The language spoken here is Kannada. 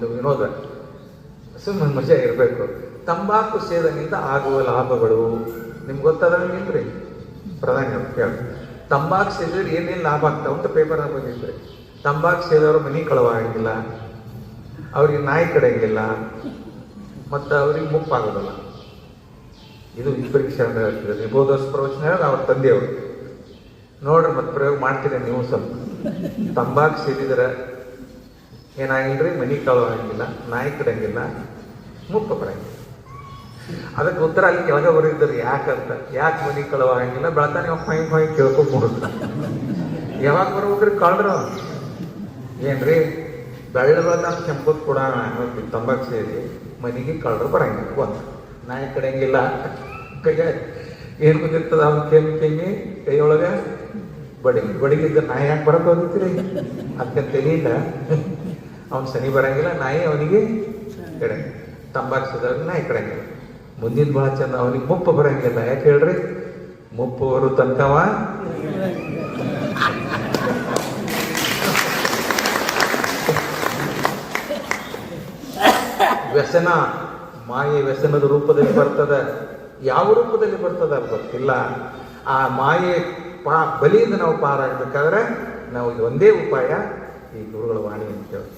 ಒಂದು ವಿನೋದ, ಸುಮ್ಮನೆ ಮಜಾ ಇರಬೇಕು. ತಂಬಾಕು ಸೇವನೆಯಿಂದ ಆಗುವ ಲಾಭಗಳು ನಿಮ್ಗೆ ಗೊತ್ತಾದ್ರಿ? ಪ್ರಧಾನಿ ಅವ್ರು ಕೇಳಿ, ತಂಬಾಕು ಸೇದಿದ್ರೆ ಏನೇನು ಲಾಭ ಆಗ್ತಾವ ಅಂತ ಪೇಪರ್ ಬಂದಿದ್ರಿ. ತಂಬಾಕು ಸೇದವರು ಮನೆ ಕಳವಾಗಿಲ್ಲ, ಅವ್ರಿಗೆ ನಾಯಿ ಕಡೆಯಂಗಿಲ್ಲ, ಮತ್ತು ಅವ್ರಿಗೆ ಮುಪ್ಪಾಗೋದಿಲ್ಲ. ಇದು ಇಬ್ಬರಿಗೆ ಶರಣ ಹೇಳ್ತಿದ್ದಾರೆ. ನಿಬೋಧಸ್ ಪ್ರವಚನ ಹೇಳಿ ಅವ್ರ ತಂದೆಯವರು ನೋಡ್ರಿ, ಮತ್ತೆ ಪ್ರಯೋಗ ಮಾಡ್ತೀರಿ ನೀವು. ಸ್ವಲ್ಪ ತಂಬಾಕು ಸೇದಿದ್ರೆ ಏನಾಗಿಲ್ರಿ, ಮನೆ ಕಳವಾಗಿಲ್ಲ, ನಾಯಿ ಕಡೆಯಂಗಿಲ್ಲ, ಮುಪ್ಪ ಬರಂಗಿಲ್ಲ. ಅದಕ್ಕೆ ಉತ್ತರ ಅಲ್ಲಿ ಕೆಳಗೆ ಬರೀತಾರೆ ಯಾಕಂತ. ಯಾಕೆ ಮನೆ ಕಳವಾಗಿಲ್ಲ? ಬೆಳತಾನೆ ಹೊಯ್ ಹೊಯ್ ಕೇಳ್ಕೊಂಡ್ಬಿಡುತ್ತ. ಯಾವಾಗ ಬರ್ಬೇಕ್ರಿ ಕಳ್ರು? ಏನ್ರಿ ಬೆಳ್ಳ ಬೆಳತಾನ ಕೆಂಪತ್ ಕೂಡ ತಂಬಾಕು ಸೇರಿ ಮನೆಗೆ ಕಳ್ರು ಬರಂಗಿಲ್ಲ. ಒಂದು ನಾಯಿ ಕಡೆಯಂಗಿಲ್ಲ, ಕೈಯ ಏನು ಬಂದಿರ್ತದ ಅವ್ನ ಕೆಮ್ಮಿ ಕೈಯೊಳಗೆ ಬಡಿಗಿದ್ದ ನಾಯಿ ಯಾಕೆ ಬರಕ್ಕೆ ಹೋಗ್ತೀರಿ? ಅದಕ್ಕೆ ತಿಳಿಯಿಲ್ಲ. ಅವ್ನು ಶನಿ ಬರಂಗಿಲ್ಲ, ನಾಯಿ ಅವನಿಗೆ ಕಡೆ. ತಂಬಾಕು ಸೇದವ್ರಿಗೆ ನಾಯಿ ಕಡೆಯಂಗಿಲ್ಲ. ಮುಂದಿನ ಭಾಳ ಚಂದ, ಅವನಿಗೆ ಮುಪ್ಪು ಬರಂಗಿಲ್ಲ. ಯಾಕೆ ಹೇಳ್ರಿ? ಮುಪ್ಪು ಬರು ತನಕವ ವ್ಯಸನ, ಮಾಯೆ ವ್ಯಸನದ ರೂಪದಲ್ಲಿ ಬರ್ತದ. ಯಾವ ರೂಪದಲ್ಲಿ ಬರ್ತದ ಗೊತ್ತಿಲ್ಲ. ಆ ಮಾಯೆ ಬಲಿಯಿಂದ ನಾವು ಪಾರಾಗಬೇಕಾದ್ರೆ ನಾವು ಇದು ಒಂದೇ ಉಪಾಯ, ಈ ಗುರುಗಳ ವಾಣಿ ಅಂತ ಹೇಳಿ